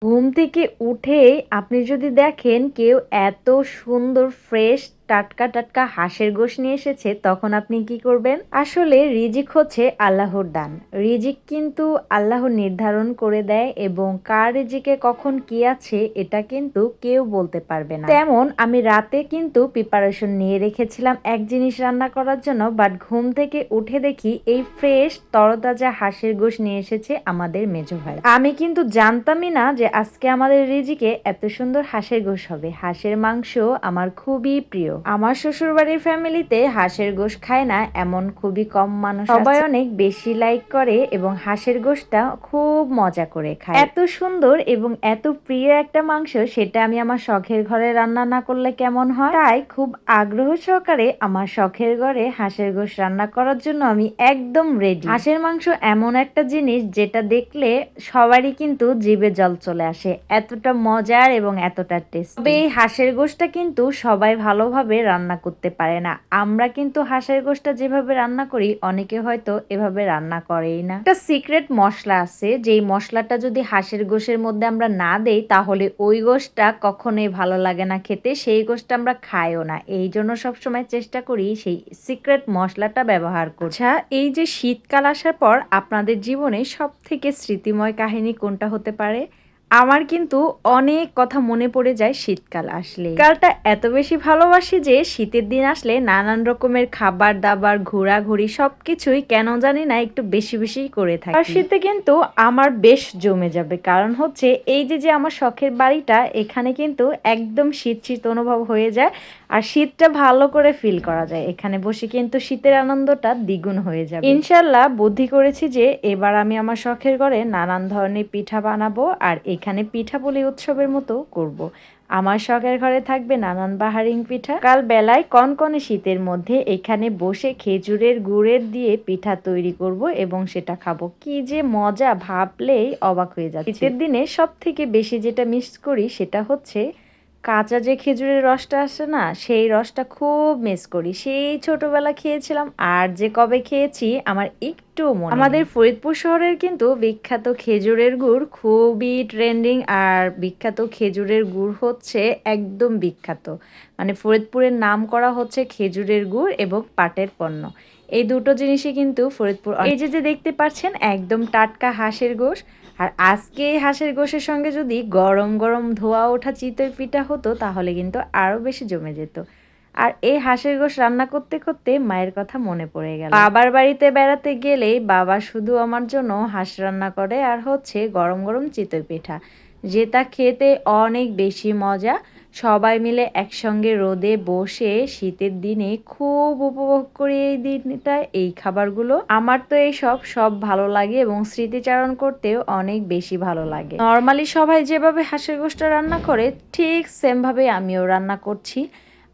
ঘুম থেকে উঠেই আপনি যদি দেখেন কেউ এত সুন্দর ফ্রেশ টাটকা টাটকা হাঁসের গোশ নিয়ে এসেছে, তখন আপনি কি করবেন? আসলে রিজিক হচ্ছে আল্লাহর দান। রিজিক কিন্তু আল্লাহ নির্ধারণ করে দেয় এবং কার রিজিকে কখন কি আছে এটা কিন্তু কেউ বলতে পারবে না। তেমন আমি রাতে কিন্তু প্রিপারেশন নিয়ে রেখেছিলাম এক জিনিস রান্না করার জন্য, বাট ঘুম থেকে উঠে দেখি এই ফ্রেশ তরতাজা হাঁসের গোশ নিয়ে এসেছে আমাদের মেজো ভাই। আমি কিন্তু জানতামই না যে আজকে আমাদের রিজিকে এত সুন্দর হাঁসের গোশ হবে। হাঁসের মাংস আমার খুবই প্রিয়। আমার শ্বশুরবাড়ির ফ্যামিলিতে হাঁসের গোশ খায় না এমন খুবই কম মানুষ, সবাই অনেক বেশি লাইক করে এবং হাঁসের গোশটা খুব মজা করে খায়। এত সুন্দর এবং এত প্রিয় একটা মাংস, সেটা আমি আমার শখের ঘরে রান্না না করলে কেমন হয়? তাই খুব আগ্রহ সহকারে আমার শখের ঘরে হাঁসের গোশ রান্না করার জন্য আমি একদম রেডি। হাঁসের মাংস এমন একটা জিনিস যেটা দেখলে সবারই কিন্তু জিভে জল চলে আসে, এতটা মজার এবং এতটা টেস্ট। তবে এই হাঁসের গোশটা কিন্তু সবাই ভালোভাবে রান্না করতে পারে না। আমরা কিন্তু হাঁসের গোশটা যেভাবে রান্না করি অনেকে হয়তো এভাবে রান্না করেই না। একটা সিক্রেট মশলা আছে, যেই মশলাটা যদি হাঁসের গোশের মধ্যে আমরা না দেই তাহলে ওই গোশটা কখনোই ভালো লাগে না খেতে, সেই গোশটা আমরা খাইও না। এই জন্য সবসময় চেষ্টা করি সেই সিক্রেট মশলাটা ব্যবহার করতে। আচ্ছা, এই যে শীতকাল আসার পর আপনাদের জীবনে সব থেকে স্মৃতিময় কাহিনী কোনটা হতে পারে? আমার কিন্তু অনেক কথা মনে পড়ে যায় শীতকাল আসলে। শীতকালটা এত বেশি ভালোবাসি যে শীতের দিন আসলে নানান রকমের খাবার দাবার ঘোরাঘুরি সবকিছুই কেন জানি না একটু বেশি বেশি করে থাকি। আর শীতে কিন্তু আমার বেশ জমে যাবে, কারণ হচ্ছে এই যে যে আমার শখের বাড়িটা, এখানে কিন্তু একদম শীত শীত অনুভব হয়ে যায় আর শীতটা ভালো করে ফিল করা যায়। এখানে বসে কিন্তু শীতের আনন্দটা দ্বিগুণ হয়ে যাবে। ইনশাল্লাহ বুদ্ধি করেছি যে এবার আমি আমার শখের ঘরে নানান ধরনের পিঠা বানাবো আর এখানে পিঠাপুলি উৎসবের মতো করব। আমার শখের ঘরে থাকবে নানান বাহারিং পিঠা। কাল বেলায় কনকনে শীতের মধ্যে এখানে বসে খেজুরের গুড়ের দিয়ে পিঠা তৈরি করব এবং সেটা খাবো। কি যে মজা, ভাবলেই অবাক হয়ে যাচ্ছে। শীতের দিনে সব থেকে বেশি যেটা মিস করি সেটা হচ্ছে কাঁচা যে খেজুরের রসটা আসে না, সেই রসটা খুব মিস করি। সেই ছোটবেলা খেয়েছিলাম আর যে কবে খেয়েছি আমার একটু মনে নেই। আমাদের ফরিদপুর শহরের কিন্তু বিখ্যাত খেজুরের গুড় খুবই ট্রেন্ডিং, আর বিখ্যাত খেজুরের গুড় হচ্ছে একদম বিখ্যাত। মানে ফরিদপুরের নাম করা হচ্ছে খেজুরের গুড় এবং পাটের পণ্য। এই দুটো জিনিসই কিন্তু ফরিদপুর। এই যে যে দেখতে পাচ্ছেন একদম টাটকা হাঁসের গোশ, আর আজকে এই হাঁসের গোশের সঙ্গে যদি গরম গরম ধোয়া ওঠা চিতই পিঠা হতো তাহলে কিন্তু আরো বেশি জমে যেত। আর এই হাঁসের গোশ রান্না করতে করতে মায়ের কথা মনে পড়ে গেল। বাবার বাড়িতে বেড়াতে গেলেই বাবা শুধু আমার জন্য হাঁস রান্না করে আর হচ্ছে গরম গরম চিতই পিঠা, যেটা খেতে অনেক বেশি মজা। সবাই মিলে একসঙ্গে রোদে বসে শীতের দিনে খুব উপভোগ করি এই দিনটা, এই খাবারগুলো। আমার তো এই সব ভালো লাগে এবং স্মৃতিচারণ করতেও অনেক বেশি ভালো লাগে। নর্মালি সবাই যেভাবে হাঁসের গোশটা রান্না করে ঠিক সেম ভাবে আমিও রান্না করছি।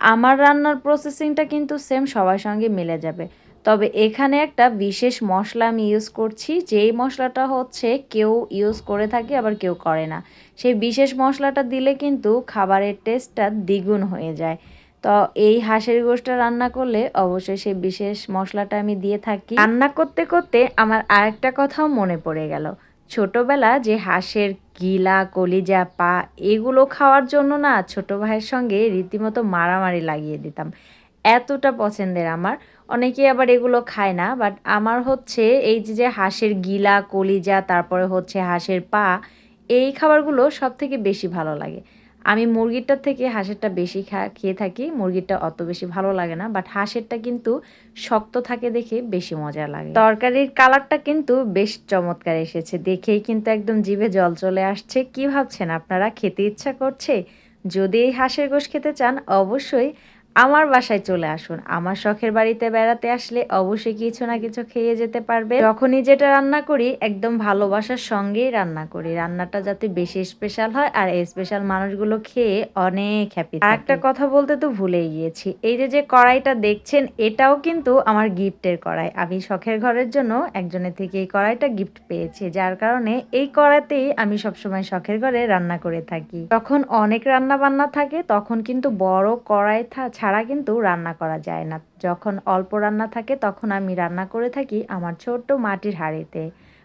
আমার রান্নার প্রসেসিংটা কিন্তু সেম সবার সঙ্গে মিলে যাবে। তবে এখানে একটা বিশেষ মশলা আমি ইউজ করছি, যেই মশলাটা হচ্ছে কেউ ইউজ করে থাকে আবার কেউ করে না। সেই বিশেষ মশলাটা দিলে কিন্তু খাবারের টেস্টটা দ্বিগুণ হয়ে যায়। তো এই হাঁসের গোশটা রান্না করলে অবশ্যই সেই বিশেষ মশলাটা আমি দিয়ে থাকি। রান্না করতে করতে আমার আরেকটা কথাও মনে পড়ে গেল। ছোটবেলা যে হাঁসের গিলা কলিজা পা এগুলো খাওয়ার জন্য না ছোট ভাইয়ের সঙ্গে রীতিমতো মারামারি লাগিয়ে দিতাম, এতটা পছন্দের আমার। অনেকেই আবার এগুলো খায় না, বাট আমার হচ্ছে এই যে যে হাঁসের গিলা কলিজা তারপরে হচ্ছে হাঁসের পা, এই খাবারগুলো সব থেকে বেশি ভালো লাগে। আমি মুরগিটার থেকে হাঁসেরটা বেশি খেয়ে থাকি, মুরগিটা অত বেশি ভালো লাগে না, বাট হাঁসেরটা কিন্তু শক্ত থাকে দেখে বেশি মজা লাগে। তরকারির কালারটা কিন্তু বেশ চমৎকার এসেছে, দেখেই কিন্তু একদম জিভে জল চলে আসছে। কি ভাবছেন আপনারা, খেতে ইচ্ছা করছে? যদি এই হাঁসের গোশ খেতে চান অবশ্যই আমার বাসায় চলে আসুন। আমার শখের বাড়িতে বেড়াতে আসলে অবশ্যই কিছু না কিছু খেয়ে যেতে পারবে। যখনই যেটা রান্না করি একদম ভালোবাসার সঙ্গেই রান্না করি, রান্নাটা যাতে বেশি স্পেশাল হয় আর এই স্পেশাল মানুষগুলো খেয়ে অনেক হ্যাপি থাকে। আর একটা কথা বলতে তো ভুলেই গিয়েছি, এই যে যে কড়াইটা দেখছেন এটাও কিন্তু আমার গিফটের কড়াই। আমি শখের ঘরের জন্য একজনের থেকে এই কড়াইটা গিফট পেয়েছি, যার কারণে এই কড়াইতেই আমি সবসময় শখের ঘরে রান্না করে থাকি। যখন অনেক রান্না বান্না থাকে তখন কিন্তু বড় কড়াই ছাড়া কিন্তু রান্না করা যায় না। যখন অল্প রান্না থাকে তখন আমি রান্না করে থাকি আমার ছোট্ট মাটির হাঁড়িতে।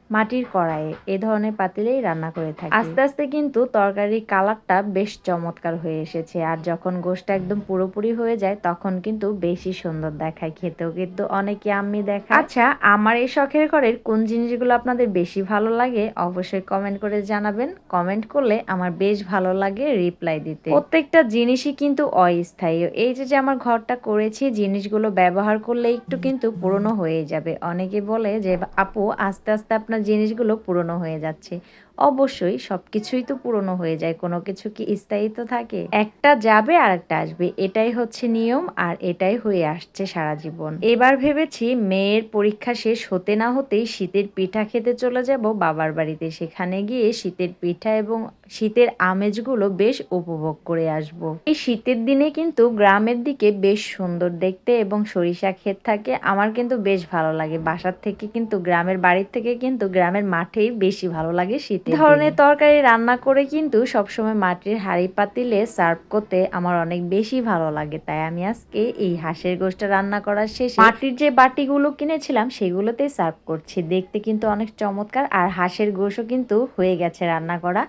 মাটির কড়াইয়ে এ ধরনের পাতিলেই রান্না করে থাকি। আস্তে আস্তে কিন্তু তরকারির কালারটা বেশ চমৎকার হয়ে এসেছে, আর যখন গোশটা একদম পুরোপুরি হয়ে যায় তখন কিন্তু বেশি সুন্দর দেখায়, খেতেও কিন্তু অনেক ইয়াম্মি দেখায়। আচ্ছা, আমার এই শখের ঘরের কোন জিনিসগুলো আপনাদের বেশি ভালো লাগে অবশ্যই কমেন্ট করে জানাবেন। কমেন্ট করলে আমার বেশ ভালো লাগে রিপ্লাই দিতে। প্রত্যেকটা জিনিসই কিন্তু অস্থায়ী। এই যে আমার ঘরটা করেছি, জিনিসগুলো ব্যবহার করলে একটু কিন্তু পুরনো হয়ে যাবে। অনেকে বলে যে আপু আস্তে আস্তে আপনার জিনিসগুলো পুরনো হয়ে যাচ্ছে। অবশ্যই সবকিছুই তো পুরনো হয়ে যায়, কোনো কিছু কি স্থায়ী তো থাকে? একটা যাবে আর একটা আসবে, এটাই হচ্ছে নিয়ম, আর এটাই হয়ে আসছে সারা জীবন। এবার ভেবেছি মেয়ের পরীক্ষা শেষ হতে না হতেই শীতের পিঠা খেতে চলে যাব বাবার বাড়িতে। সেখানে গিয়ে শীতের পিঠা এবং শীতের আমেজগুলো বেশ উপভোগ করে আসব। এই শীতের দিনে কিন্তু গ্রামের দিকে বেশ সুন্দর দেখতে এবং সরিষা ক্ষেত থাকে, আমার কিন্তু বেশ ভালো লাগে। বাসার থেকে কিন্তু গ্রামের বাড়ির থেকে কিন্তু গ্রামের মাঠেই বেশি ভালো লাগে শীতের ধরনের তরকারি রান্না করে কিন্তু সবসময় মাটির হাঁড়ি পাতিলে সার্ভ করতে আমার অনেক বেশি ভালো লাগে। তাই আমি আজকে এই হাঁসের গোশটা রান্না করার শেষে মাটির যে বাটিগুলো কিনেছিলাম সেগুলোতেই সার্ভ করছি। দেখতে কিন্তু অনেক চমৎকার, আর হাঁসের গোশও কিন্তু হয়ে গেছে রান্না করা।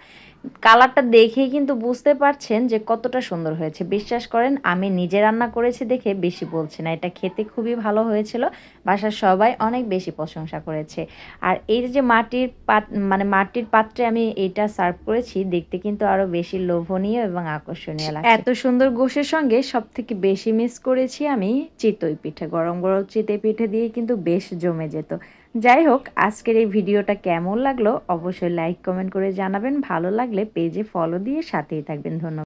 কালারটা দেখেই কিন্তু বুঝতে পারছেন যে কতটা সুন্দর হয়েছে। বিশ্বাস করেন আমি নিজে রান্না করেছি দেখে বেশি বলছি না, এটা খেতে খুবই ভালো হয়েছিল। বাসার সবাই অনেক বেশি প্রশংসা করেছে। আর এই যে মাটির পাত্রে আমি এটা সার্ভ করেছি, দেখতে কিন্তু আরো বেশি লোভনীয় এবং আকর্ষণীয় লাগছে। এত সুন্দর গোশের সঙ্গে সব থেকে বেশি মিস করেছি আমি চিতই পিঠে। গরম গরম চিতই পিঠে দিয়ে কিন্তু বেশ জমে যেত। যাই হোক, আজকের এই ভিডিওটা কেমন লাগলো অবশ্যই লাইক কমেন্ট করে জানাবেন। ভালো লাগলে পেজে ফলো দিয়ে সাথেই থাকবেন। ধন্যবাদ।